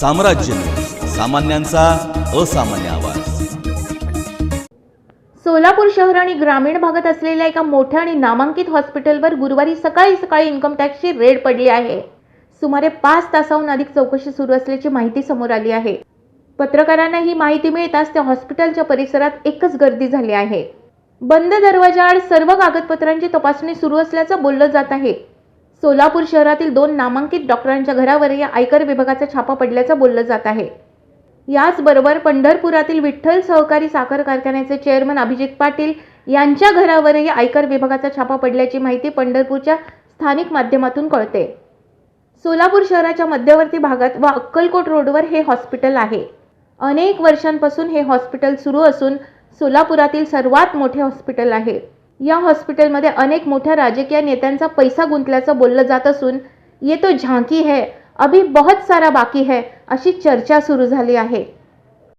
साम्राज्य न्यूज, सामान्यांचा असामान्य आवाज। सोलापूर शहर आणि ग्रामीण भागात असलेल्या एका मोठ्या आणि नामांकित हॉस्पिटलवर गुरुवारी सकाळी इन्कम टॅक्सची रेड पडली आहे। सुमारे 5 तासाहून अधिक चौकशी सुरू असल्याची माहिती समोर आली आहे। पत्रकारांना ही माहिती मिळताच त्या हॉस्पिटलच्या परिसरात एकच गर्दी झाली आहे। बंद दरवाजाआड सर्व कागदपत्रांची तपासणी सुरू असल्याचं बोललं जात आहे। सोलापूर शहरातील 2 नामांकित डॉक्टरांच्या घरावरही आयकर विभागाचा छापा पडल्याचं बोललं जात आहे। याचबरोबर पंढरपुरातील विठ्ठल सहकारी साखर कारखान्याचे चेअरमन अभिजित पाटील यांच्या घरावरही आयकर विभागाचा छापा पडल्याची माहिती पंढरपूरच्या स्थानिक माध्यमातून कळते। सोलापूर शहराच्या मध्यवर्ती भागात व अक्कलकोट रोडवर हे हॉस्पिटल आहे। अनेक वर्षांपासून हे हॉस्पिटल सुरू असून सोलापुरातील सर्वात मोठे हॉस्पिटल आहे। या हॉस्पिटलमध्ये अनेक मोठ्या राजकीय नेत्यांचा पैसा गुंतल्याचं बोललं जात असून ये तो झांकी है, अभी बहुत सारा बाकी है अशी चर्चा सुरू झाली आहे।